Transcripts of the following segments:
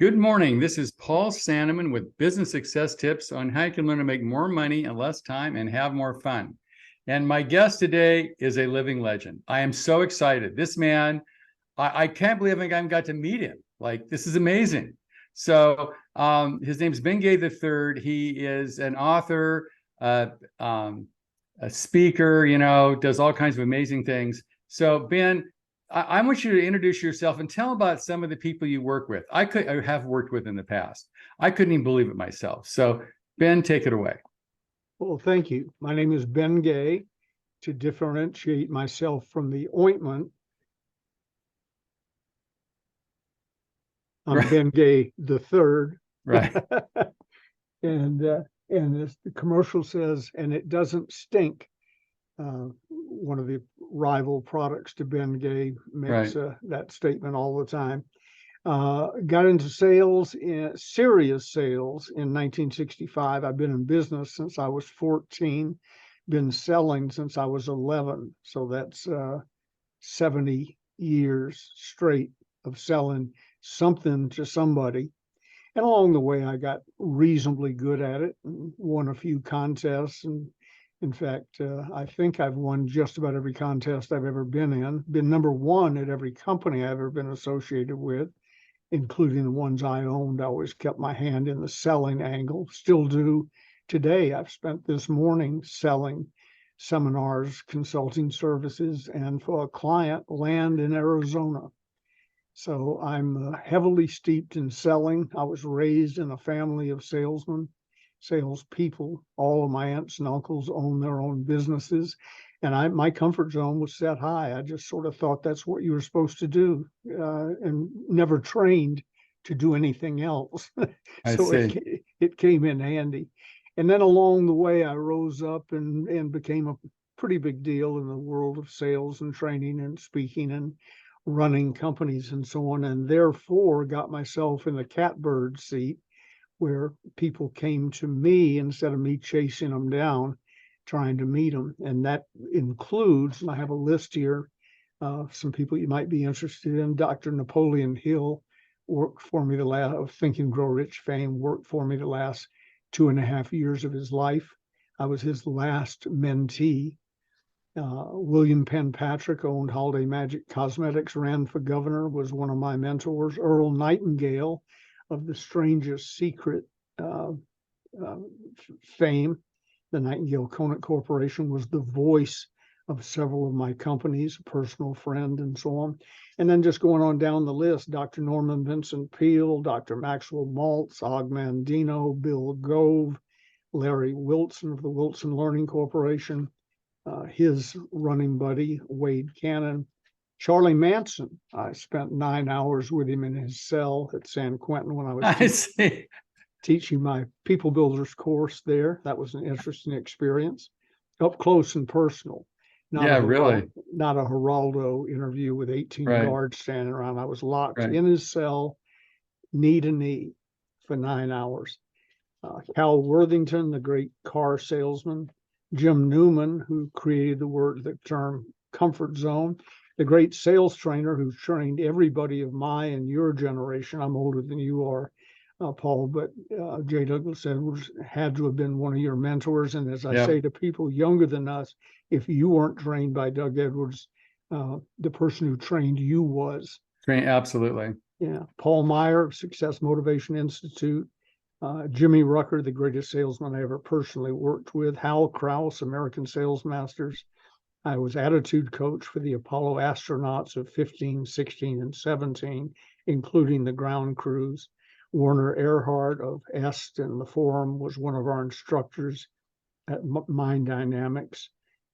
Good morning. This is Paul Sandeman with business success tips on how you can learn to make more money in less time and have more fun. And my guest today is a living legend. I am so excited. This man, I can't believe I got to meet him. Like, this is amazing. So his name's Ben Gay III. He is an author, a speaker, does all kinds of amazing things. So Ben, I want you to introduce yourself and tell about some of the people you work with. I have worked with in the past. I couldn't even believe it myself. So Ben, take it away. Well, thank you. My name is Ben Gay. To differentiate myself from the ointment, I'm Right. Ben Gay III. Right. And as the commercial says, and it doesn't stink. One of the rival products to Ben Gay makes that statement all the time. Got into sales, serious sales, in 1965. I've been in business since I was 14, been selling since I was 11. So that's 70 years straight of selling something to somebody. And along the way, I got reasonably good at it and won a few contests. And in fact, I think I've won just about every contest I've ever been in, been number one at every company I've ever been associated with, including the ones I owned. I always kept my hand in the selling angle, still do today. I've spent this morning selling seminars, consulting services, and for a client, land in Arizona. So I'm heavily steeped in selling. I was raised in a family of salesmen, salespeople. All of my aunts and uncles own their own businesses. And my comfort zone was set high. I just sort of thought that's what you were supposed to do, and never trained to do anything else. So it came in handy. And then along the way, I rose up and became a pretty big deal in the world of sales and training and speaking and running companies and so on. And therefore got myself in the catbird seat where people came to me instead of me chasing them down, trying to meet them. And that includes, and I have a list here, some people you might be interested in. Dr. Napoleon Hill worked for me of Think and Grow Rich fame, worked for me the last 2.5 years of his life. I was his last mentee. William Penn Patrick owned Holiday Magic Cosmetics, ran for governor, was one of my mentors. Earl Nightingale of the Strangest Secret fame, the Nightingale Conant Corporation, was the voice of several of my companies, a personal friend, and so on. And then just going on down the list, Dr. Norman Vincent Peale, Dr. Maxwell Maltz, Og Mandino, Bill Gove, Larry Wilson of the Wilson Learning Corporation, his running buddy, Wade Cannon, Charlie Manson. I spent 9 hours with him in his cell at San Quentin when I was teaching my People Builders course there. That was an interesting experience, up close and personal. Not a Geraldo interview with 18 guards standing around. I was locked in his cell, knee to knee, for 9 hours. Cal Worthington, the great car salesman, Jim Newman, who created the term comfort zone, the great sales trainer who trained everybody of my and your generation. I'm older than you are, Paul, but J. Douglas Edwards had to have been one of your mentors. And as I say to people younger than us, if you weren't trained by Doug Edwards, the person who trained you was. Absolutely. Yeah. Paul Meyer of Success Motivation Institute, Jimmy Rucker, the greatest salesman I ever personally worked with, Hal Krause, American Sales Masters. I was attitude coach for the Apollo astronauts of 15, 16, and 17, including the ground crews. Werner Erhard of EST and the Forum was one of our instructors at Mind Dynamics,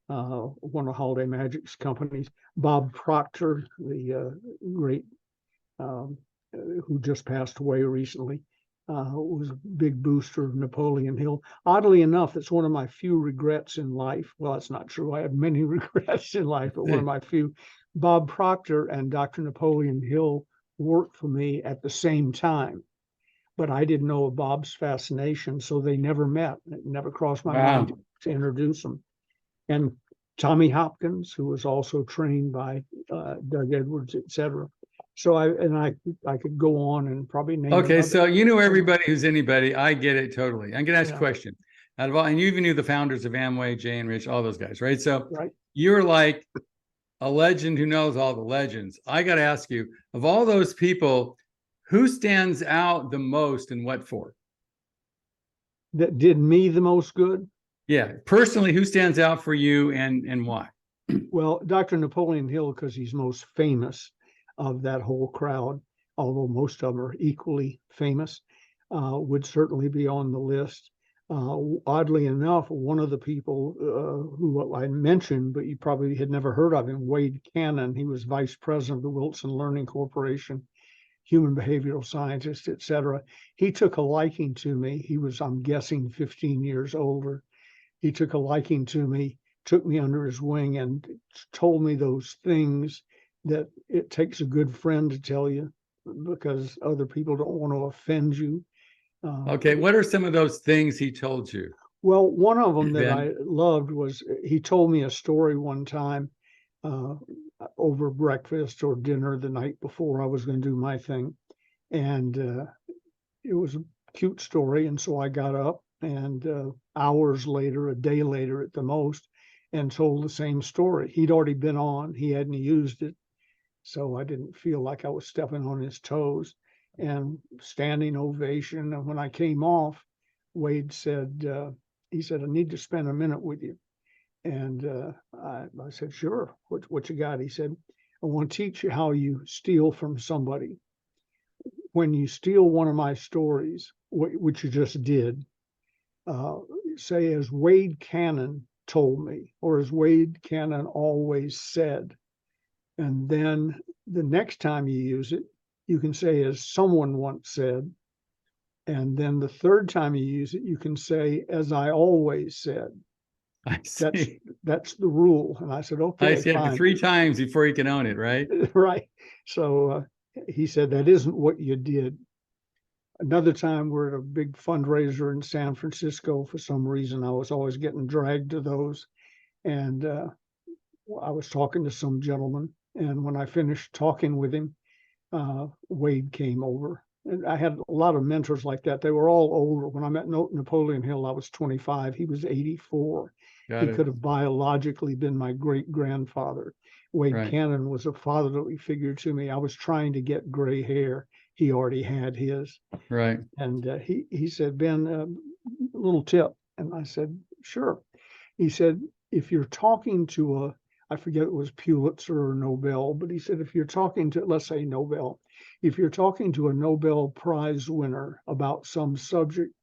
one of Holiday Magic's companies. Bob Proctor, the great, who just passed away recently, was a big booster of Napoleon Hill. Oddly enough, it's one of my few regrets in life. Well, that's not true. I have many regrets in life, but one of my few. Bob Proctor and Dr. Napoleon Hill worked for me at the same time, but I didn't know of Bob's fascination, so they never met. It never crossed my mind to introduce them. And Tommy Hopkins, who was also trained by Doug Edwards, etc. So I could go on and probably name. Okay, so you knew everybody who's anybody. I get it totally. I'm gonna ask you a Yeah. question. Out of all, and you even knew the founders of Amway, Jay and Rich, all those guys, right? So Right. you're like a legend who knows all the legends. I got to ask you, of all those people, who stands out the most and what for? That did me the most good? Yeah, personally, who stands out for you and why? Well, Dr. Napoleon Hill, because he's most famous of that whole crowd, although most of them are equally famous, would certainly be on the list. Oddly enough, one of the people who I mentioned, but you probably had never heard of him, Wade Cannon, he was vice president of the Wilson Learning Corporation, human behavioral scientist, etc. He took a liking to me. He was, I'm guessing, 15 years older. He took a liking to me, took me under his wing, and told me those things that it takes a good friend to tell you, because other people don't want to offend you. Okay, what are some of those things he told you? Well, one of them that Ben? I loved was he told me a story one time over breakfast or dinner the night before I was going to do my thing. And it was a cute story. And so I got up and hours later, a day later at the most, and told the same story. He'd already been on, he hadn't used it. So I didn't feel like I was stepping on his toes. And standing ovation. And when I came off, Wade said, he said, I need to spend a minute with you. And I said, sure. What you got? He said, I want to teach you how you steal from somebody. When you steal one of my stories, which you just did, say, as Wade Cannon told me, or as Wade Cannon always said. And then the next time you use it, you can say, as someone once said. And then the third time you use it, you can say, as I always said. I see. That's the rule. And I said, okay, I see it 3 times before you can own it, right? Right. So he said, that isn't what you did. Another time we're at a big fundraiser in San Francisco. For some reason, I was always getting dragged to those. And I was talking to some gentleman. And when I finished talking with him, Wade came over. And I had a lot of mentors like that. They were all older. When I met Napoleon Hill, I was 25. He was 84. He could have biologically been my great grandfather. Wade Cannon was a fatherly figure to me. I was trying to get gray hair. He already had his. Right. And he said, Ben, a little tip. And I said, sure. He said, if you're talking to I forget it was Pulitzer or Nobel, but he said, if you're talking to, let's say Nobel, if you're talking to a Nobel Prize winner about some subject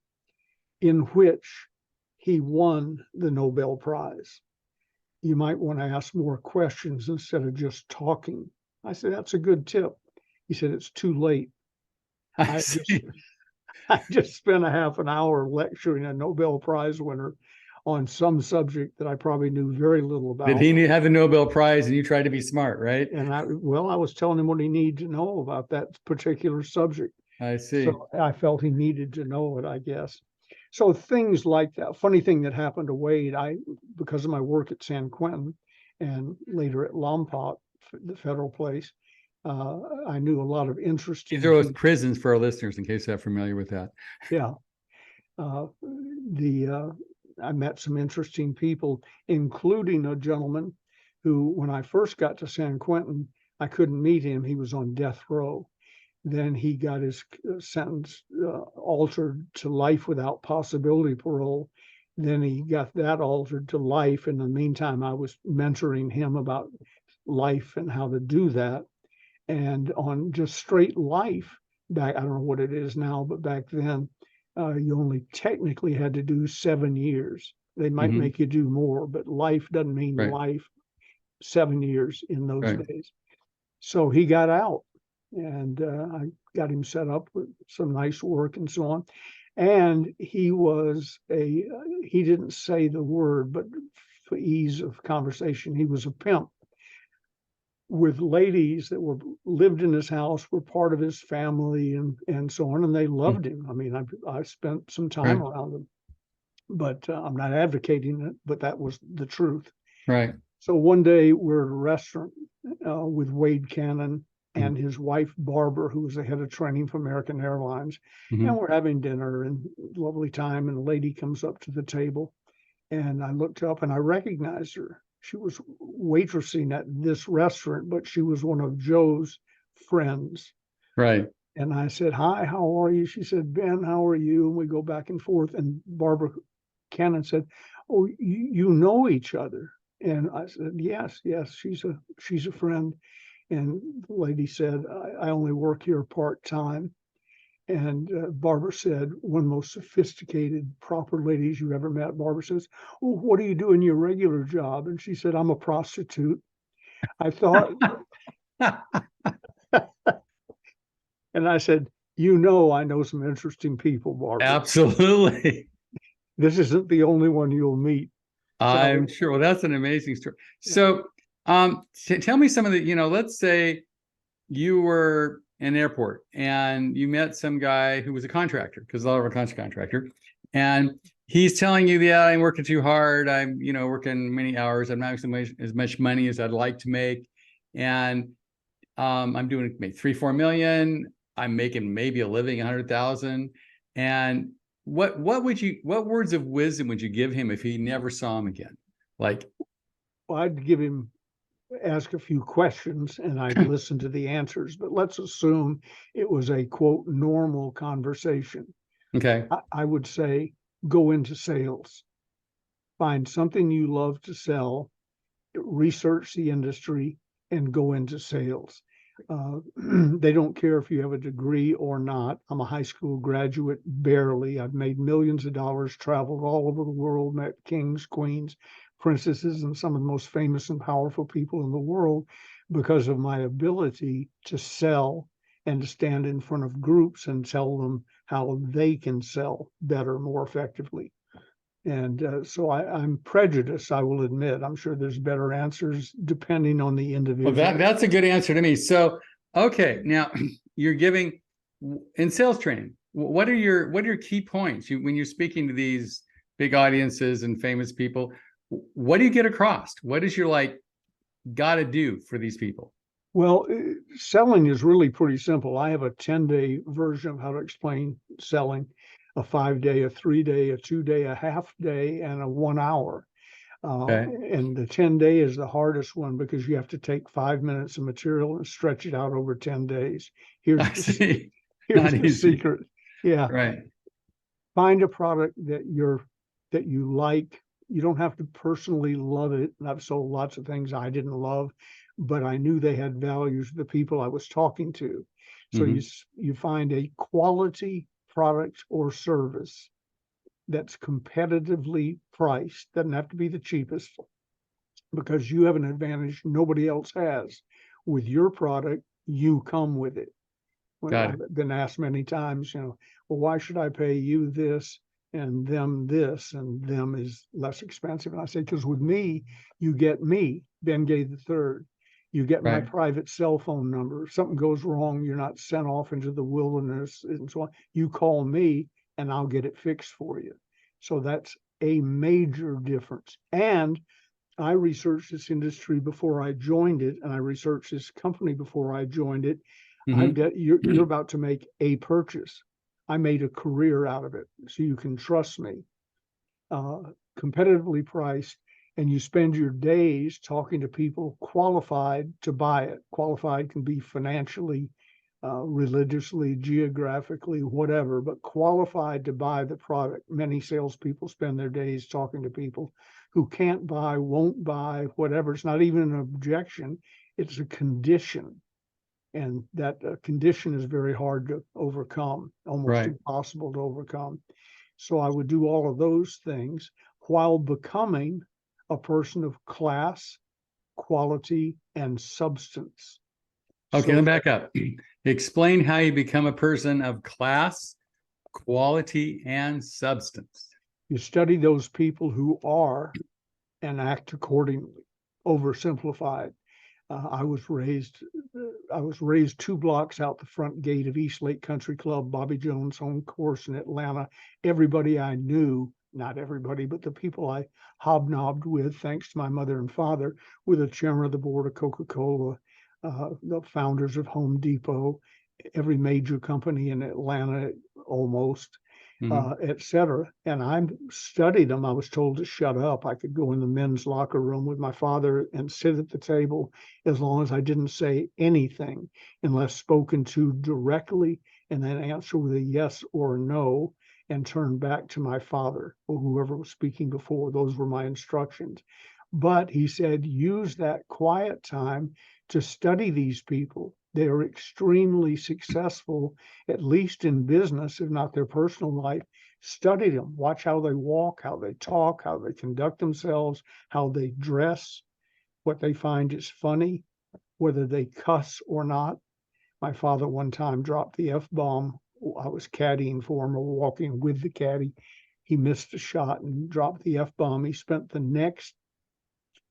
in which he won the Nobel Prize, you might want to ask more questions instead of just talking. I said, that's a good tip. He said, it's too late. I just spent a half an hour lecturing a Nobel Prize winner on some subject that I probably knew very little about. Did he have a Nobel Prize and you tried to be smart, right? And I was telling him what he needed to know about that particular subject. I see. So I felt he needed to know it, I guess. So things like that. Funny thing that happened to Wade, because of my work at San Quentin and later at Lompoc, the federal place, I knew a lot of interesting. These are those prisons for our listeners, in case they're familiar with that. Yeah. I met some interesting people, including a gentleman who, when I first got to San Quentin, I couldn't meet him. He was on death row. Then he got his sentence altered to life without possibility parole. Then he got that altered to life. In the meantime, I was mentoring him about life and how to do that. And on just straight life, back, I don't know what it is now, but back then, you only technically had to do 7 years. They might make you do more, but life doesn't mean life. 7 years in those days. So he got out, and I got him set up with some nice work and so on. And he didn't say the word, but for ease of conversation, he was a pimp with ladies that lived in his house, were part of his family and so on. And they loved him. I mean, I spent some time around him, but I'm not advocating it, but that was the truth. Right. So one day we're at a restaurant with Wade Cannon and his wife, Barbara, who was the head of training for American Airlines. Mm-hmm. And we're having dinner and lovely time. And a lady comes up to the table, and I looked up and I recognized her. She was waitressing at this restaurant, but she was one of Joe's friends. Right. And I said, "Hi, how are you?" She said, "Ben, how are you?" And we go back and forth. And Barbara Cannon said, "Oh, you know each other?" And I said, yes, she's a friend. And the lady said, I only work here part-time. And Barbara said, one of the most sophisticated, proper ladies you ever met. Barbara says, "Oh, what do you do in your regular job?" And she said, "I'm a prostitute." I thought, and I said, I know some interesting people, Barbara. Absolutely. This isn't the only one you'll meet. I'm sure. Well, that's an amazing story. Yeah. So, tell me some of the, let's say you were in an airport and you met some guy who was a contractor, because a lot of our contractor, and he's telling you, "Yeah, I'm working too hard. I'm, working many hours. I'm not making as much money as I'd like to make. And I'm doing maybe 3-4 million. I'm making maybe a living 100,000." And what words of wisdom would you give him if he never saw him again? Like, Well, I'd ask a few questions and I'd listen to the answers, but let's assume it was a quote normal conversation. okay, I would say, go into sales, find something you love to sell, research the industry, and go into sales. They don't care if you have a degree or not. I'm a high school graduate, barely. I've made millions of dollars, traveled all over the world, met kings, queens, princesses, and some of the most famous and powerful people in the world because of my ability to sell and to stand in front of groups and tell them how they can sell better, more effectively. And so I'm prejudiced, I will admit. I'm sure there's better answers depending on the individual. well, that's a good answer to me. So, okay, now you're giving in sales training. What are your key points when you're speaking to these big audiences and famous people? What do you get across? What is your got to do for these people? Well, selling is really pretty simple. I have a 10-day version of how to explain selling, a 5-day, a 3-day, a 2-day, a half day, and a 1 hour. Okay. And the 10-day is the hardest one because you have to take 5 minutes of material and stretch it out over 10 days. Here's I the, see. here's Not the easy. secret. Yeah. Right. Find a product that you like. You don't have to personally love it. And I've sold lots of things I didn't love, but I knew they had values the people I was talking to. So you find a quality product or service that's competitively priced. Doesn't have to be the cheapest, because you have an advantage nobody else has. With your product, you come with it. When Got it. I've been asked many times, well, why should I pay you this and them this, and them is less expensive? And I say, because with me, you get me, Ben Gay the third. You get my Right. private cell phone number. If something goes wrong, you're not sent off into the wilderness and so on. You call me and I'll get it fixed for you. So that's a major difference. And I researched this industry before I joined it, and I researched this company before I joined it. You're about to make a purchase. I made a career out of it, so you can trust me. Competitively priced, and you spend your days talking to people qualified to buy it. Qualified can be financially, religiously, geographically, whatever, but qualified to buy the product. Many salespeople spend their days talking to people who can't buy, won't buy, whatever. It's not even an objection, it's a condition. And that condition is very hard to overcome, almost impossible to overcome. So I would do all of those things while becoming a person of class, quality, and substance. Okay, let me back up. Explain how you become a person of class, quality, and substance. You study those people who are and act accordingly. Oversimplified. I was raised 2 blocks out the front gate of East Lake Country Club, Bobby Jones' home course in Atlanta. Everybody I knew, not everybody, but the people I hobnobbed with, thanks to my mother and father, were the chairman of the board of Coca-Cola, the founders of Home Depot, every major company in Atlanta, almost, et cetera. And I studied them. I was told to shut up. I could go in the men's locker room with my father and sit at the table as long as I didn't say anything unless spoken to directly, and then answer with a yes or no and turn back to my father or whoever was speaking before. Those were my instructions. But he said, use that quiet time to study these people. They are extremely successful, at least in business, if not their personal life. Study them, watch how they walk, how they talk, how they conduct themselves, how they dress, what they find is funny, whether they cuss or not. My father one time dropped the F-bomb. I was caddying for him or walking with the caddy. He missed a shot and dropped the F-bomb. He spent the next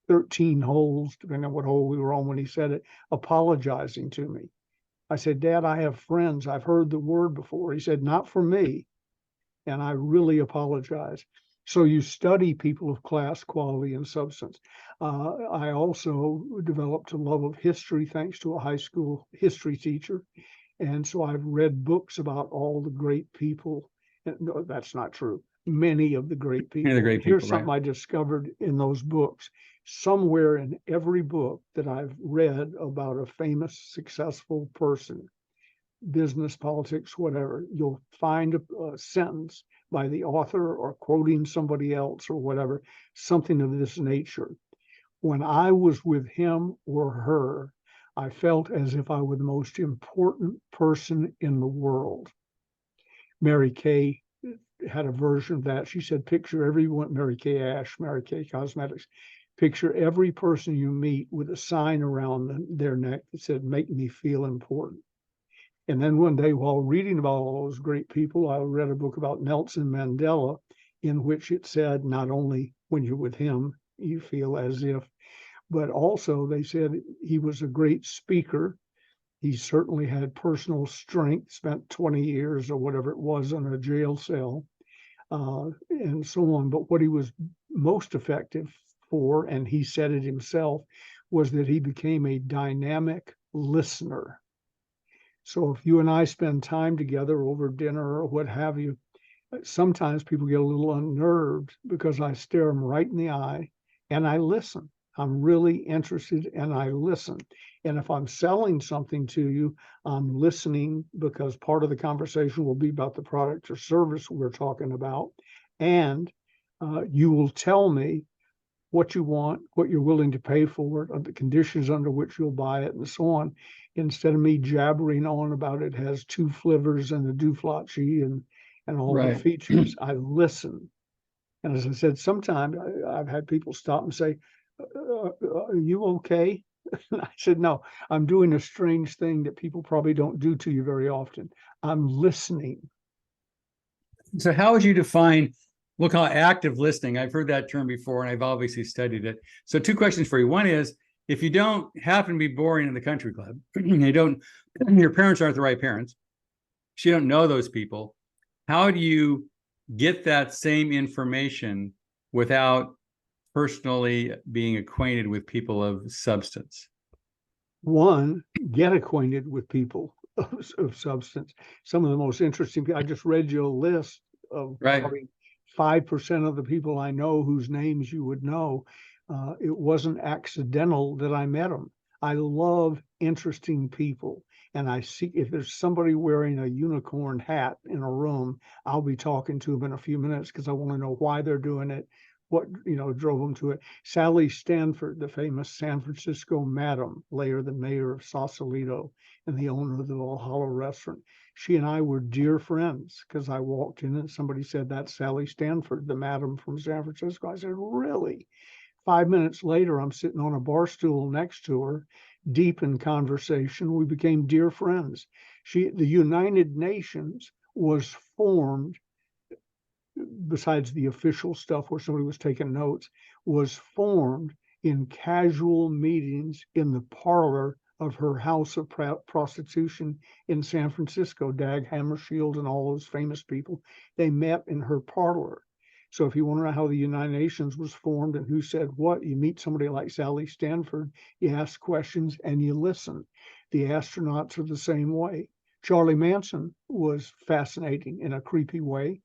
13 holes, depending on what hole we were on when he said it, apologizing to me. I said, Dad, I have friends. I've heard the word before. He said, not for me. And I really apologize. So you study people of class, quality, and substance. I also developed a love of history thanks to a high school history teacher. And so I've read books about all the great people. No, that's not true. Many of the great people. The great Here's people, something right? I discovered in those books. Somewhere in every book that I've read about a famous, successful person, business, politics, whatever, you'll find a sentence by the author or quoting somebody else or whatever, something of this nature. When I was with him or her, I felt as if I were the most important person in the world. Mary Kay had a version of that. She said, picture everyone, Mary Kay Ash, Mary Kay Cosmetics, picture every person you meet with a sign around their neck that said, make me feel important. And then one day, while reading about all those great people, I read a book about Nelson Mandela, in which it said, not only when you're with him, you feel as if, but also they said he was a great speaker. He certainly had personal strength, spent 20 years or whatever it was in a jail cell, and so on. But what he was most effective for, and he said it himself, was that he became a dynamic listener. So if you and I spend time together over dinner or what have you, sometimes people get a little unnerved because I stare them right in the eye and I listen. I'm really interested and I listen. And if I'm selling something to you, I'm listening because part of the conversation will be about the product or service we're talking about. And you will tell me what you want, what you're willing to pay for it, the conditions under which you'll buy it, and so on. Instead of me jabbering on about it has 2 flivvers and a douflachi and all the Right. features, I listen. And as I said, sometimes I've had people stop and say, are you okay? And I said, no, I'm doing a strange thing that people probably don't do to you very often. I'm listening. So how would you define, we'll call it active listening? I've heard that term before, and I've obviously studied it. So 2 questions for you. One is, if you don't happen to be boring in the country club, your parents aren't the right parents, so you don't know those people, how do you get that same information without personally being acquainted with people of substance? One, get acquainted with people of substance. Some of the most interesting people, I just read you a list of Right. probably 5% of the people I know whose names you would know. It wasn't accidental that I met them. I love interesting people. And I see if there's somebody wearing a unicorn hat in a room, I'll be talking to them in a few minutes because I want to know why they're doing it, what drove them to it. Sally Stanford, the famous San Francisco madam, later the mayor of Sausalito and the owner of the Valhalla restaurant. She and I were dear friends because I walked in and somebody said, that's Sally Stanford, the madam from San Francisco. I said, really? 5 minutes later, I'm sitting on a bar stool next to her, deep in conversation. We became dear friends. The United Nations was formed, besides the official stuff where somebody was taking notes, was formed in casual meetings in the parlor of her house of prostitution in San Francisco. Dag Hammarskjöld and all those famous people, they met in her parlor. So if you want to know how the United Nations was formed and who said what, you meet somebody like Sally Stanford, you ask questions and you listen. The astronauts are the same way. Charlie Manson was fascinating in a creepy way,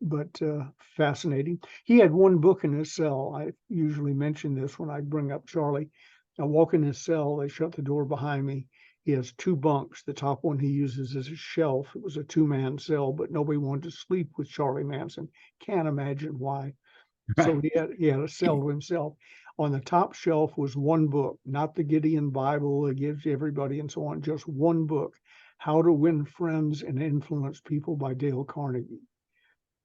but fascinating. He had one book in his cell. I usually mention this when I bring up Charlie. I walk in his cell, they shut the door behind me. He has two bunks. The top one he uses as a shelf. It was a two-man cell, but nobody wanted to sleep with Charlie Manson. Can't imagine why. So Right. he had a cell to himself. On the top shelf was one book, not the Gideon Bible that gives everybody and so on, just one book, How to Win Friends and Influence People by Dale Carnegie.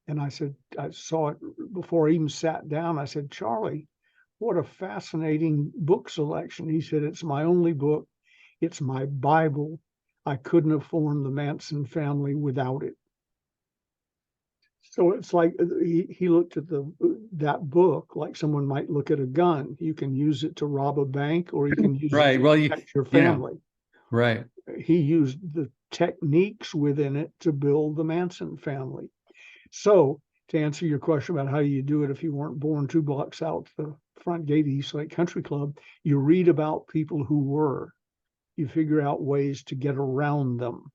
And I said, I saw it before I even sat down. I said, Charlie, what a fascinating book selection. He said, it's my only book. It's my Bible. I couldn't have formed the Manson family without it. So it's like he looked at that book like someone might look at a gun. You can use it to rob a bank, or you can use it Right. to Well, protect your you know, family. right. He used the techniques within it to build the Manson family. So to answer your question about how you do it if you weren't born 2 blocks out the front gate of East Lake Country Club, you read about people who were. You figure out ways to get around them.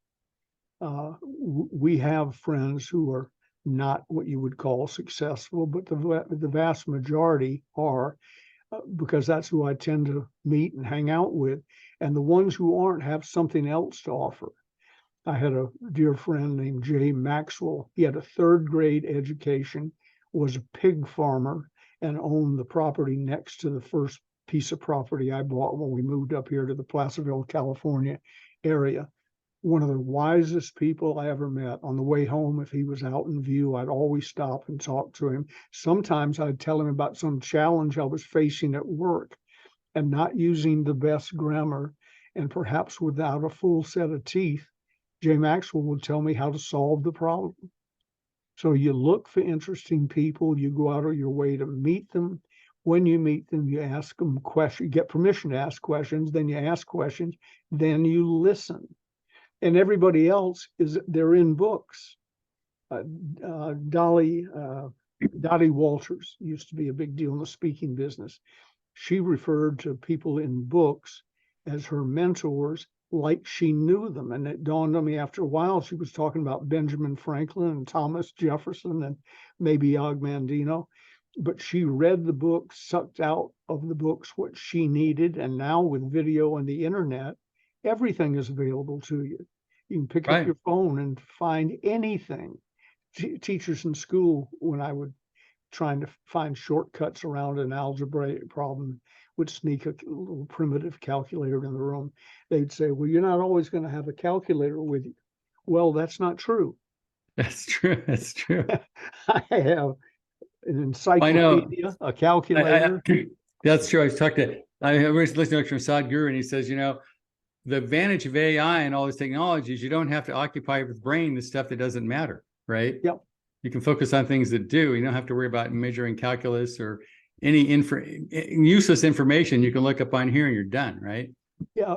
We have friends who are not what you would call successful, but the vast majority are, because that's who I tend to meet and hang out with. And the ones who aren't have something else to offer. I had a dear friend named Jay Maxwell. He had a 3rd grade education, was a pig farmer, and owned the property next to the first piece of property I bought when we moved up here to the Placerville, California area. One of the wisest people I ever met. On the way home, if he was out in view, I'd always stop and talk to him. Sometimes I'd tell him about some challenge I was facing at work and not using the best grammar, and perhaps without a full set of teeth. Jay Maxwell would tell me how to solve the problem. So you look for interesting people, you go out of your way to meet them. When you meet them, you ask them questions, you get permission to ask questions, then you ask questions, then you listen. And everybody else they're in books. Dottie Walters used to be a big deal in the speaking business. She referred to people in books as her mentors, like she knew them. And it dawned on me after a while, she was talking about Benjamin Franklin and Thomas Jefferson and maybe Og Mandino. But she read the books, sucked out of the books what she needed. And now with video and the internet, everything is available to you. You can pick up Right. your phone and find anything. Teachers in school, when I would trying to find shortcuts around an algebraic problem, would sneak a little primitive calculator in the room. They'd say, well, you're not always going to have a calculator with you. Well, that's not true. That's true. That's true. I have an I know. encyclopedia, a calculator. That's true. I was listening to Sadhguru, and he says, the advantage of AI and all this technology is you don't have to occupy your brain the stuff that doesn't matter, right? Yep. You can focus on things that do. You don't have to worry about measuring calculus or any useless information you can look up on here and you're done, right? Yeah.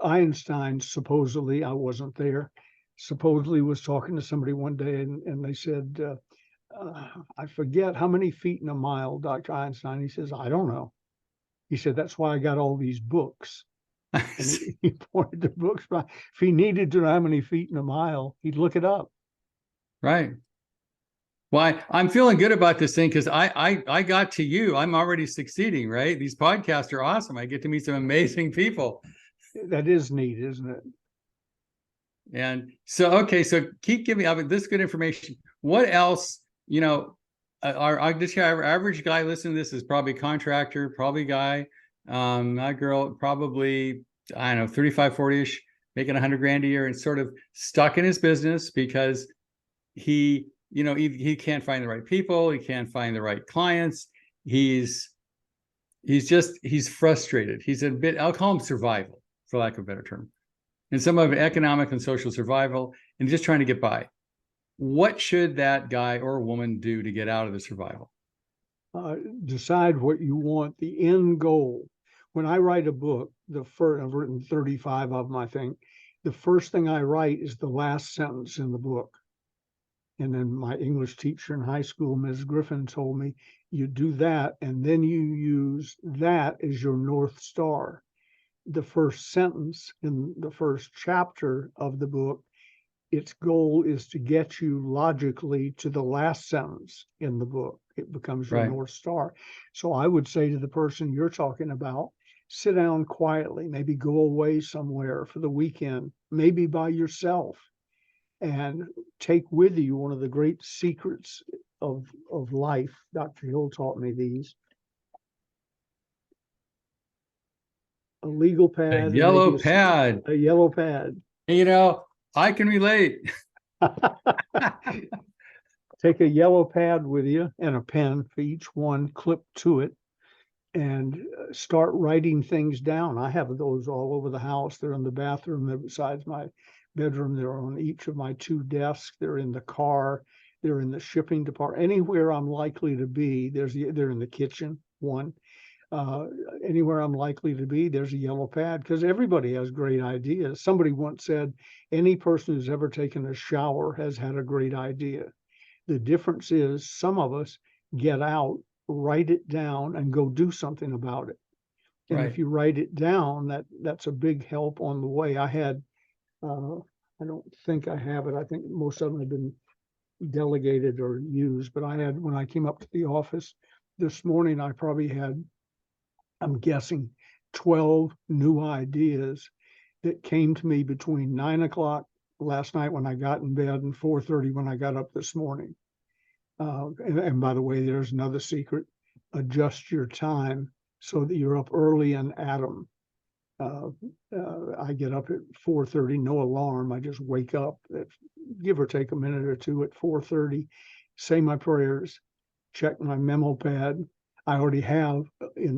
Einstein, supposedly, I wasn't there, supposedly was talking to somebody one day, and they said, I forget how many feet in a mile, Dr. Einstein. He says, I don't know. He said, that's why I got all these books. And he pointed to books. But if he needed to know how many feet in a mile, he'd look it up. Right. Well, I'm feeling good about this thing because I got to you. I'm already succeeding, right? These podcasts are awesome. I get to meet some amazing people. That is neat, isn't it? And so, okay, so keep giving me this good information. What else, our average guy listening to this is probably contractor, probably guy, not girl, probably, I don't know, 35, 40-ish, making 100 grand a year and sort of stuck in his business because he can't find the right people. He can't find the right clients. He's frustrated. He's a bit, I'll call him survival, for lack of a better term. And some of economic and social survival and just trying to get by. What should that guy or woman do to get out of the survival? Decide what you want, the end goal. When I write a book, I've written 35 of them, I think. The first thing I write is the last sentence in the book. And then my English teacher in high school, Ms. Griffin, told me, you do that, and then you use that as your North Star. The first sentence in the first chapter of the book, its goal is to get you logically to the last sentence in the book. It becomes your Right. North Star. So I would say to the person you're talking about, sit down quietly, maybe go away somewhere for the weekend, maybe by yourself, and take with you one of the great secrets of life. Dr. Hill taught me these. A legal A pad, and yellow maybe pad. a yellow pad. You know, I can relate. Take a yellow pad with you and a pen for each one clipped to it, and start writing things down. I have those all over the house. They're in the bathroom, they're besides my bedroom, they're on each of my two desks, they're in the car, they're in the shipping department. Anywhere I'm likely to be, they're in the kitchen, one. Anywhere I'm likely to be, there's a yellow pad, because everybody has great ideas. Somebody once said, any person who's ever taken a shower has had a great idea. The difference is some of us get out, write it down, and go do something about it. And Right. if you write it down, that's a big help on the way. I had, I don't think I have it. I think most of them have been delegated or used, but I had, when I came up to the office this morning, I probably had, I'm guessing, 12 new ideas that came to me between 9 o'clock last night when I got in bed and 4:30 when I got up this morning. And by the way, there's another secret: adjust your time so that you're up early and at 'em. I get up at 4:30, no alarm. I just wake up, give or take a minute or two at 4:30, say my prayers, check my memo pad. I already have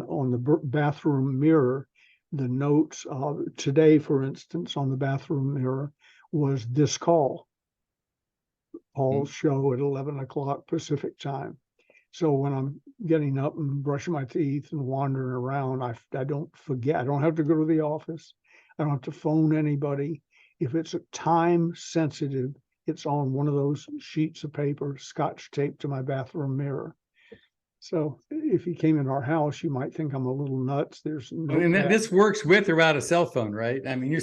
on the bathroom mirror the notes. Today, for instance, on the bathroom mirror was this call. Paul's show at 11 o'clock Pacific time. So when I'm getting up and brushing my teeth and wandering around, I don't forget. I don't have to go to the office. I don't have to phone anybody. If it's time sensitive, it's on one of those sheets of paper, scotch taped to my bathroom mirror. So if you came in our house, you might think I'm a little nuts. There's no. And this works with or without a cell phone, right? I mean, you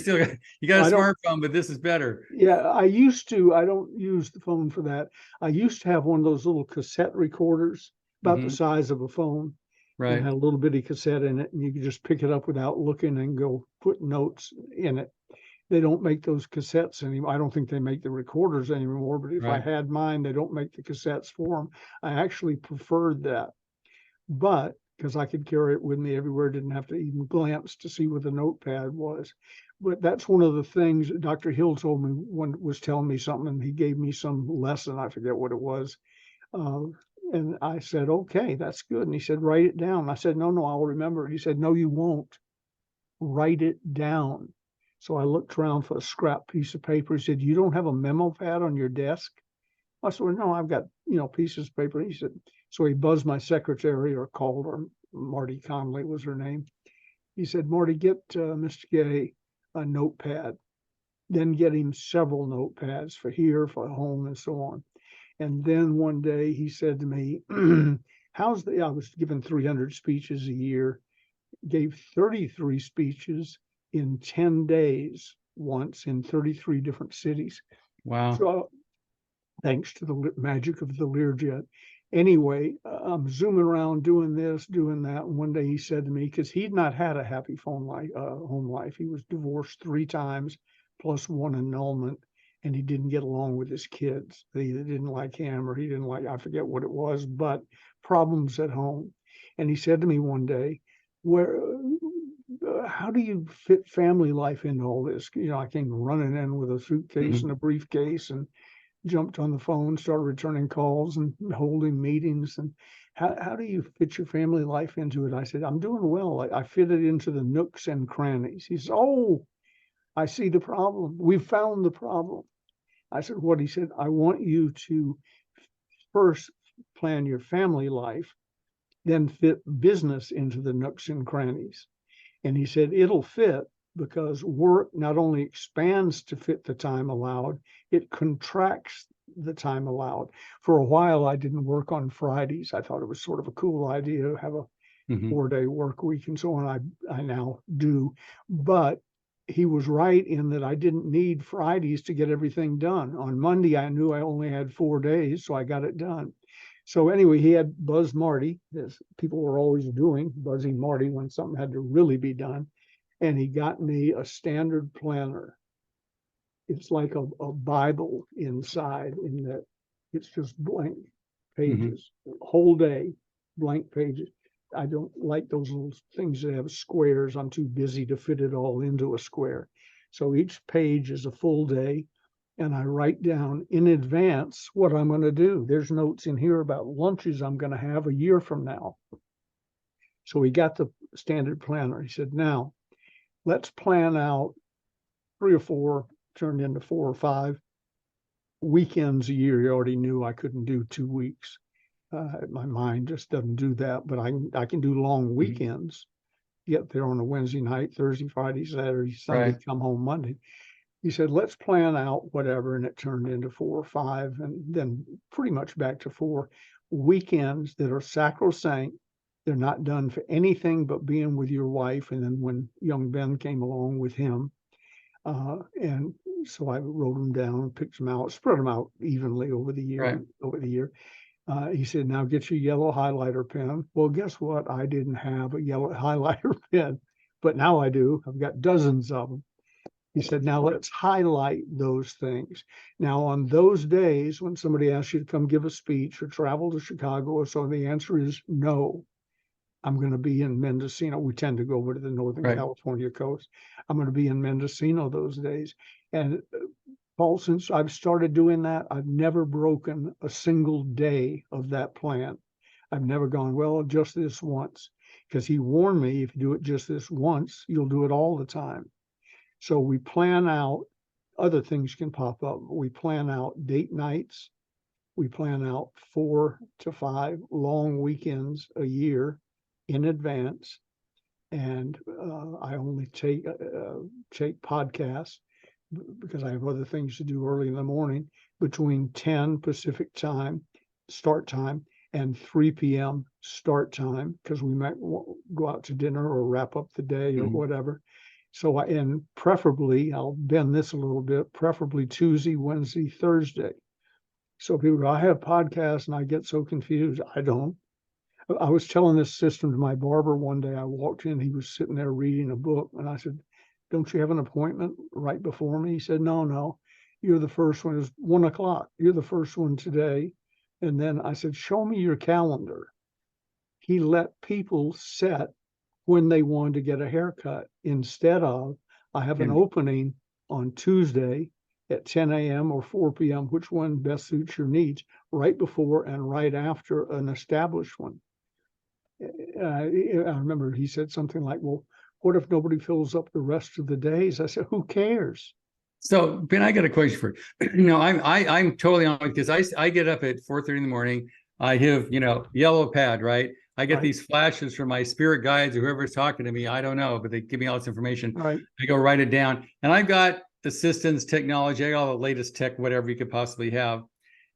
got a smartphone, but this is better. Yeah, I don't use the phone for that. I used to have one of those little cassette recorders about the size of a phone. Right. It had a little bitty cassette in it, and you could just pick it up without looking and go put notes in it. They don't make those cassettes anymore. I don't think they make the recorders anymore, but if I had mine, they don't make the cassettes for them. I actually preferred that. But because I could carry it with me everywhere, didn't have to even glance to see what the notepad was. But that's one of the things Dr. Hill told me, was telling me something, and he gave me some lesson. I forget what it was. And I said, okay, that's good. And he said, write it down. I said, no, I'll remember. He said, no, you won't. Write it down. So I looked around for a scrap piece of paper. He said, you don't have a memo pad on your desk? I said, well, no, I've got, pieces of paper. He said, so he buzzed my secretary, or called her. Marty Conley was her name. He said, Marty, get Mr. Gay a notepad, then get him several notepads for here, for home, and so on. And then one day he said to me, I was given 300 speeches a year, gave 33 speeches in 10 days once in 33 different cities. Wow. So thanks to the magic of the Learjet. Anyway, I'm zooming around doing this, doing that. And one day he said to me, because he'd not had a happy home life. He was divorced 3 times, plus 1 annulment, and he didn't get along with his kids. They either didn't like him or he didn't like, I forget what it was, but problems at home. And he said to me one day, how do you fit family life into all this? I came running in with a suitcase and a briefcase and jumped on the phone, started returning calls and holding meetings. And how do you fit your family life into it? I said, I'm doing well. I fit it into the nooks and crannies. He said, oh, I see the problem. We've found the problem. I said, what? He said, I want you to first plan your family life, then fit business into the nooks and crannies. And he said, it'll fit because work not only expands to fit the time allowed, it contracts the time allowed. For a while, I didn't work on Fridays. I thought it was sort of a cool idea to have a Mhm. 4-day work week and so on. I now do, but he was right in that I didn't need Fridays to get everything done. On Monday, I knew I only had 4 days, so I got it done. So anyway, he had Buzz Marty, as people were always doing, buzzing Marty when something had to really be done. And he got me a standard planner. It's like a Bible inside, in that it's just blank pages, whole day, blank pages. I don't like those little things that have squares. I'm too busy to fit it all into a square. So each page is a full day, and I write down in advance what I'm going to do. There's notes in here about lunches I'm going to have a year from now. So he got the standard planner. He said, now let's plan out 3 or 4, turned into 4 or 5 weekends a year. He already knew I couldn't do 2 weeks. My mind just doesn't do that, but I can do long weekends. Get there on a Wednesday night, Thursday, Friday, Saturday, Sunday, Right. come home Monday. He said, let's plan out whatever. And it turned into 4 or 5, and then pretty much back to 4 weekends that are sacrosanct. They're not done for anything but being with your wife. And then when young Ben came along with him, and so I wrote them down, picked them out, spread them out evenly over the year. Right. He said, now get your yellow highlighter pen. Well, guess what? I didn't have a yellow highlighter pen, but now I do. I've got dozens of them. He said, now let's highlight those things. Now, on those days when somebody asks you to come give a speech or travel to Chicago or so, the answer is no. I'm going to be in Mendocino. We tend to go over to the Northern Right. California coast. I'm going to be in Mendocino those days. And Paul, since I've started doing that, I've never broken a single day of that plan. I've never gone, well, just this once, because he warned me, if you do it just this once, you'll do it all the time. So we plan out, other things can pop up. We plan out date nights. We plan out 4 to 5 long weekends a year in advance. And I only take podcasts because I have other things to do early in the morning, between 10 Pacific time, start time, and 3 p.m. start time, because we might go out to dinner or wrap up the day or whatever. So, and preferably, I'll bend this a little bit, preferably Tuesday, Wednesday, Thursday. So people go, I have podcasts, and I get so confused. I don't. I was telling this system to my barber one day. I walked in, he was sitting there reading a book, and I said, don't you have an appointment right before me? He said, no, you're the first one. It was 1 o'clock. You're the first one today. And then I said, show me your calendar. He let people set when they wanted to get a haircut, instead of, I have an opening on Tuesday at 10 a.m. or 4 p.m., which one best suits your needs, right before and right after an established one. I remember he said something like, well, what if nobody fills up the rest of the days? I said, who cares? So Ben, I got a question for you. No, I'm totally on, because I get up at 4:30 in the morning. I have, yellow pad, right? I get these flashes from my spirit guides or whoever's talking to me. I don't know, but they give me all this information. Right. I go write it down. And I've got assistance technology. I got all the latest tech, whatever you could possibly have.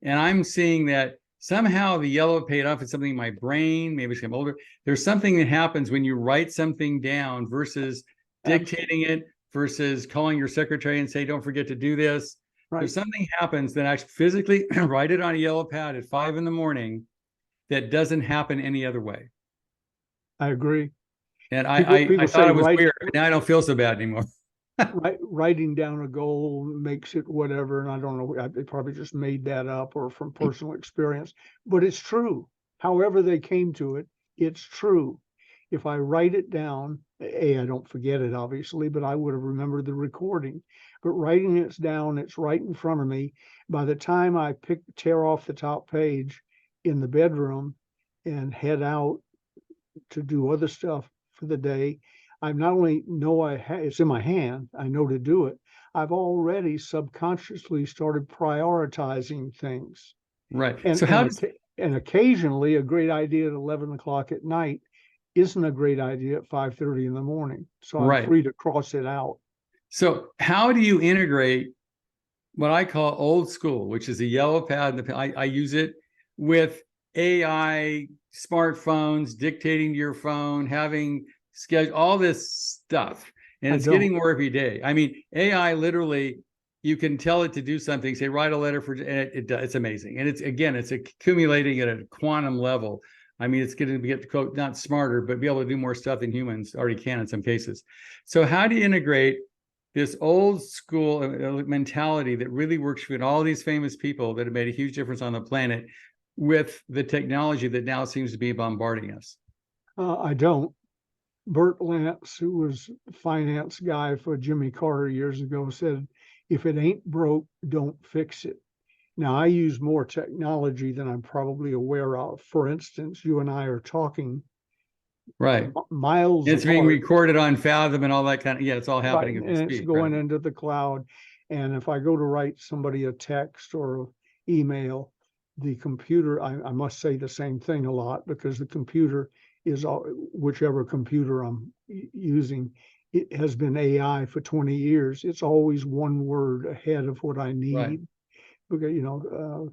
And I'm seeing that somehow the yellow paid off. It's something in my brain. Maybe I'm older. There's something that happens when you write something down versus dictating it, versus calling your secretary and say, don't forget to do this. Right. There's something happens, then I physically write it on a yellow pad at 5 in the morning that doesn't happen any other way. I agree. And People I thought say it was weird. Now I don't feel so bad anymore. Writing down a goal makes it whatever. And I don't know, they probably just made that up or from personal experience, but it's true. However they came to it, it's true. If I write it down, I don't forget it, obviously, but I would have remembered the recording. But writing it down, it's right in front of me. By the time I tear off the top page in the bedroom and head out to do other stuff for the day, I not only know it's in my hand, I know to do it, I've already subconsciously started prioritizing things. Right. And, so and occasionally a great idea at 11 o'clock at night isn't a great idea at 5:30 in the morning. So I'm free to cross it out. So how do you integrate what I call old school, which is a yellow pad. I use it with AI, smartphones, dictating to your phone, having schedule, all this stuff. And I it's don't. getting more every day. I mean, AI literally, you can tell it to do something, say, write a letter for, and it's amazing. And it's accumulating at a quantum level. I mean, it's going to get, quote, not smarter, but be able to do more stuff than humans already can in some cases. So how do you integrate this old school mentality that really works for all these famous people that have made a huge difference on the planet with the technology that now seems to be bombarding us? I don't. Bert Lance, who was finance guy for Jimmy Carter years ago, said, if it ain't broke, don't fix it. Now, I use more technology than I'm probably aware of. For instance, you and I are talking Right. miles It's being apart. recorded on Fathom and all that kind of, yeah, it's all Right, happening as and we it's speak. going Right. into the cloud. And if I go to write somebody a text or email, the computer, I must say the same thing a lot, because the computer is whichever computer I'm using, it has been AI for 20 years. It's always one word ahead of what I Right. need. Because,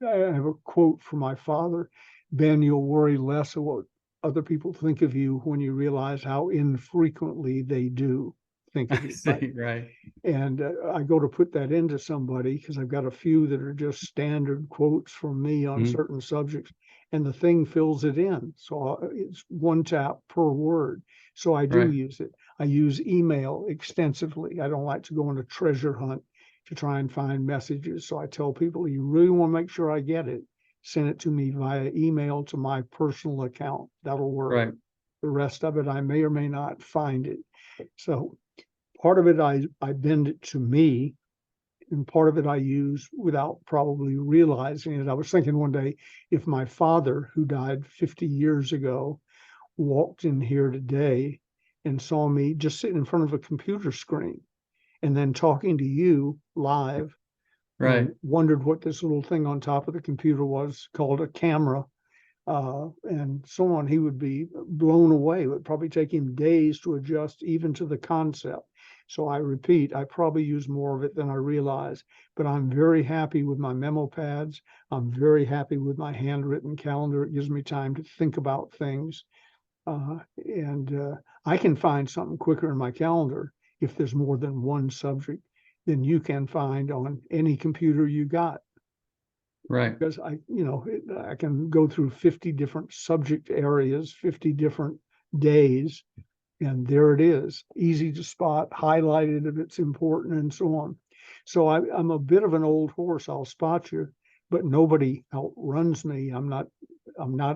I have a quote from my father: Ben, you'll worry less of what other people think of you when you realize how infrequently they do think of I you. Right. see. Right. And I go to put that into somebody because I've got a few that are just standard quotes from me on Mhm. certain subjects, and the thing fills it in. So it's one tap per word. So I do Right. use it. I use email extensively. I don't like to go on a treasure hunt to try and find messages. So I tell people, you really want to make sure I get it, send it to me via email to my personal account. That'll work. Right. The rest of it, I may or may not find it. So part of it, I bend it to me, and part of it I use without probably realizing it. I was thinking one day, if my father, who died 50 years ago, walked in here today and saw me just sitting in front of a computer screen and then talking to you live, Right. and wondered what this little thing on top of the computer was called a camera, and so on, he would be blown away. It would probably take him days to adjust even to the concept. So I repeat, I probably use more of it than I realize, but I'm very happy with my memo pads. I'm very happy with my handwritten calendar. It gives me time to think about things. And I can find something quicker in my calendar if there's more than one subject than you can find on any computer you got. Right. Because I can go through 50 different subject areas, 50 different days, and there it is, easy to spot, highlighted if it's important, and so on. So I'm a bit of an old horse. I'll spot you, but nobody outruns me. I'm not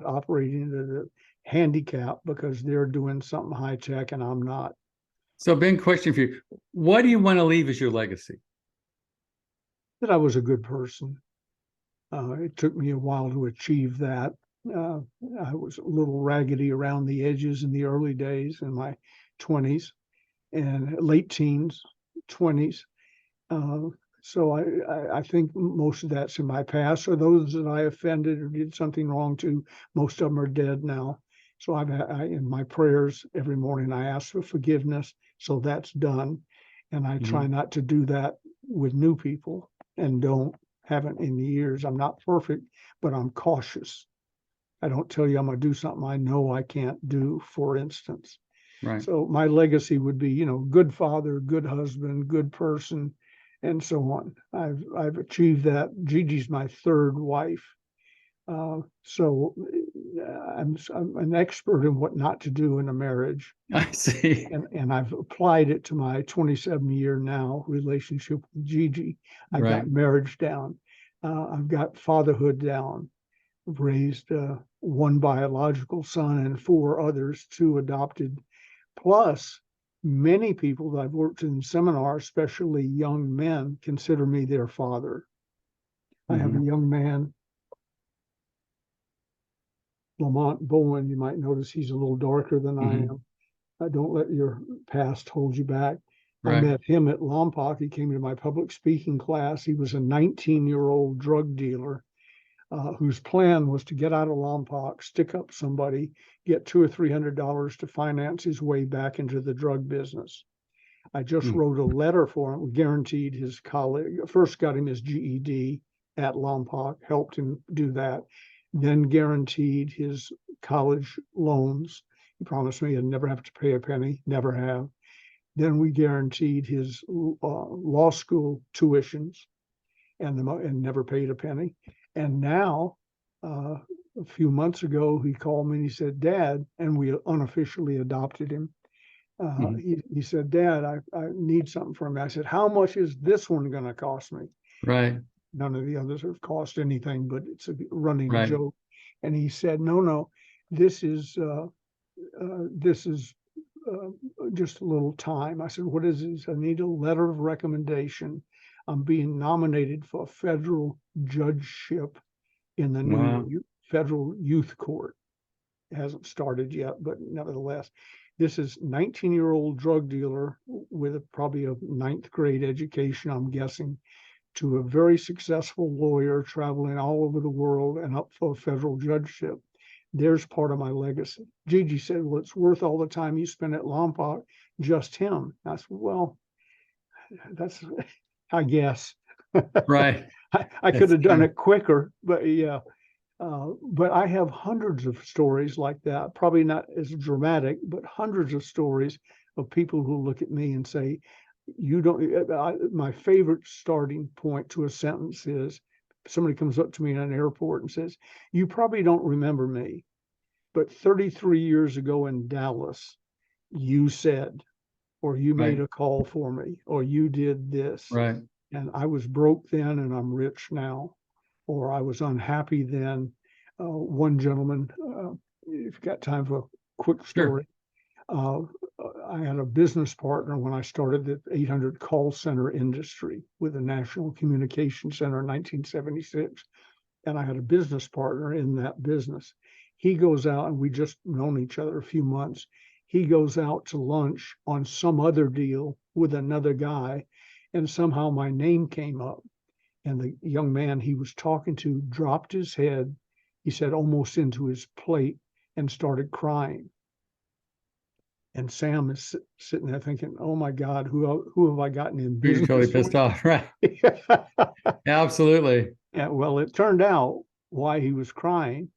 operating at a handicap because they're doing something high tech and I'm not. So, Ben, question for you. What do you want to leave as your legacy? That I was a good person. It took me a while to achieve that. Uh, I was a little raggedy around the edges in the early days in my 20s and late teens, 20s. So I think most of that's in my past, or those that I offended or did something wrong to. Most of them are dead now. So in my prayers every morning, I ask for forgiveness. So that's done. And I try Mhm. not to do that with new people, and haven't in years. I'm not perfect, but I'm cautious. I don't tell you I'm going to do something I know I can't do, for instance. Right. So my legacy would be, good father, good husband, good person, and so on. I've achieved that. Gigi's my third wife. So I'm an expert in what not to do in a marriage. I see. And I've applied it to my 27-year now relationship with Gigi. I Right. got marriage down. I've got fatherhood down. I've raised one biological son and 4 others, 2 adopted. Plus, many people that I've worked in seminars, especially young men, consider me their father. I have a young man, Lamont Bowen. You might notice he's a little darker than I am. Don't let your past hold you back. I Right. met him at Lompoc. He came to my public speaking class. He was a 19-year-old drug dealer whose plan was to get out of Lompoc, stick up somebody, get $200 or $300 to finance his way back into the drug business. I just Hmm. wrote a letter for him. We guaranteed his college, first got him his GED at Lompoc, helped him do that, then guaranteed his college loans. He promised me I'd never have to pay a penny, never have. Then we guaranteed his law school tuitions and never paid a penny. And now, a few months ago, he called me and he said, Dad, and we unofficially adopted him. Hmm. He said, Dad, I need something from me. I said, how much is this one going to cost me? Right. None of the others have cost anything, but it's a running Right. joke. And he said, no, this is just a little time. I said, what is this? I need a letter of recommendation. I'm being nominated for a federal judgeship in the Wow. new federal youth court. It hasn't started yet, but nevertheless, this is 19-year-old drug dealer with probably a ninth grade education, I'm guessing, to a very successful lawyer traveling all over the world and up for a federal judgeship. There's part of my legacy. Gigi said, well, it's worth all the time you spend at Lompoc, just him. I said, well, that's, I guess. Right. I could That's have done true. it quicker, but yeah. But I have hundreds of stories like that, probably not as dramatic, but hundreds of stories of people who look at me and say, you don't, my favorite starting point to a sentence is somebody comes up to me in an airport and says, you probably don't remember me, but 33 years ago in Dallas, you said, or you made Right. a call for me, or you did this. Right. And I was broke then and I'm rich now, or I was unhappy then. One gentleman, if you've got time for a quick Sure. story, uh, I had a business partner when I started the 800 call center industry with the National Communication Center in 1976. And I had a business partner in that business. He goes out, and we just known each other a few months. He goes out to lunch on some other deal with another guy, and somehow my name came up. And the young man he was talking to dropped his head, he said, almost into his plate, and started crying. And Sam is sitting there thinking, oh my God, who have I gotten in You're totally business pissed with? off. Right. Absolutely. And well, it turned out why he was crying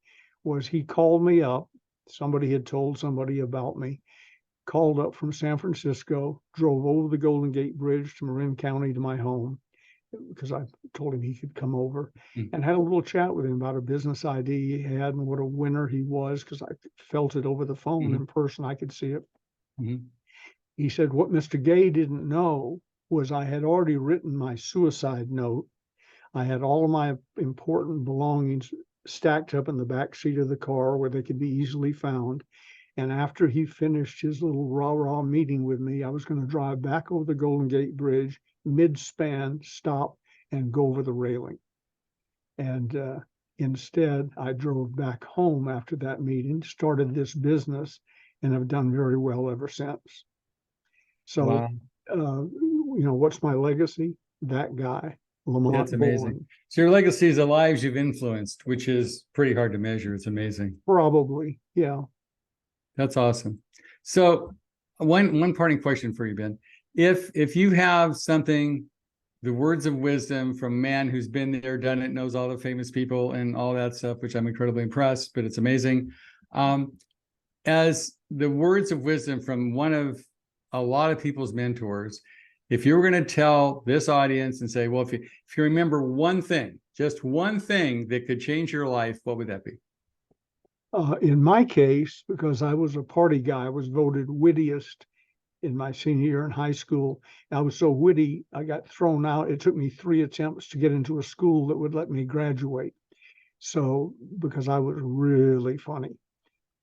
was he called me up. Somebody had told somebody about me, called up from San Francisco, drove over the Golden Gate Bridge to Marin County to my home because I told him he could come over, Mm. and had a little chat with him about a business idea he had and what a winner he was because I felt it over the phone. Mhm. In person, I could see it. Mhm. He said, what Mr. Gay didn't know was I had already written my suicide note. I had all of my important belongings stacked up in the back seat of the car where they could be easily found. And after he finished his little rah-rah meeting with me, I was going to drive back over the Golden Gate Bridge, mid-span, stop, and go over the railing. And instead, I drove back home after that meeting, started this business, and have done very well ever since. So, Wow. what's my legacy? That guy, Lamont That's amazing. Bowling. So your legacy is the lives you've influenced, which is pretty hard to measure. It's amazing. Probably, yeah. That's awesome. So one parting question for you, Ben. If you have something, the words of wisdom from a man who's been there, done it, knows all the famous people and all that stuff, which I'm incredibly impressed, but it's amazing. As the words of wisdom from one of a lot of people's mentors, if you were going to tell this audience and say, well, if you remember one thing, just one thing that could change your life, what would that be? In my case, because I was a party guy, I was voted wittiest in my senior year in high school. I was so witty, I got thrown out. It took me 3 attempts to get into a school that would let me graduate. So, because I was really funny.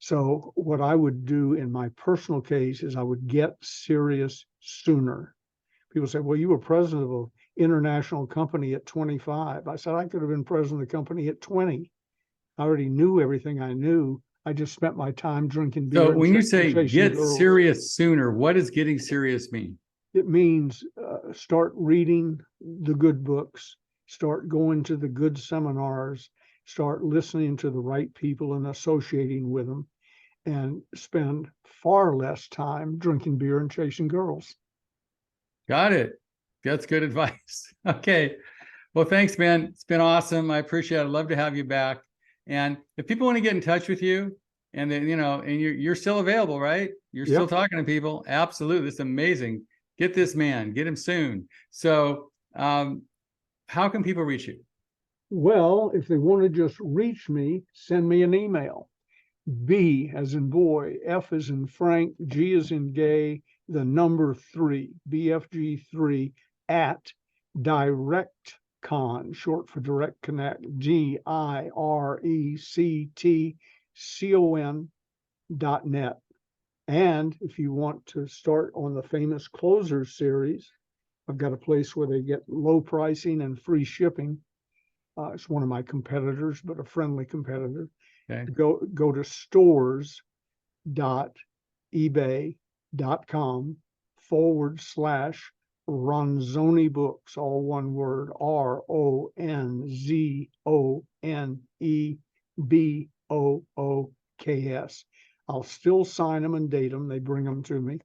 So, what I would do in my personal case is I would get serious sooner. People say, well, you were president of an international company at 25. I said, I could have been president of the company at 20. I already knew everything I knew. I just spent my time drinking beer So and when you say chasing get girls. serious sooner, what does getting serious mean? It means start reading the good books, start going to the good seminars, start listening to the right people and associating with them, and spend far less time drinking beer and chasing girls. Got it. That's good advice. Okay. Well, thanks, man. It's been awesome. I appreciate it. I'd love to have you back. And if people want to get in touch with you, and then, and you're still available, right? You're still talking to people. Absolutely. It's amazing. Get this man, get him soon. So, how can people reach you? Well, if they want to just reach me, send me an email. B as in boy, F as in Frank, G as in gay, the number 3, BFG3 at DirectCon, short for Direct Connect, DirectCon.net. And if you want to start on the famous Closers series, I've got a place where they get low pricing and free shipping. It's one of my competitors, but a friendly competitor. Okay. Go to stores.ebay.com/Ronzoni books, all one word, RONZONEBOOKS. I'll still sign them and date them. They bring them to me.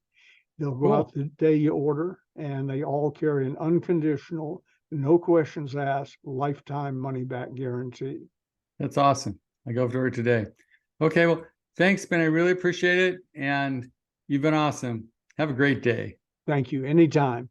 They'll go out the day you order, and they all carry an unconditional, no questions asked, lifetime money back guarantee. That's awesome. I go over it today. Okay. Well, thanks, Ben. I really appreciate it. And you've been awesome. Have a great day. Thank you. Anytime.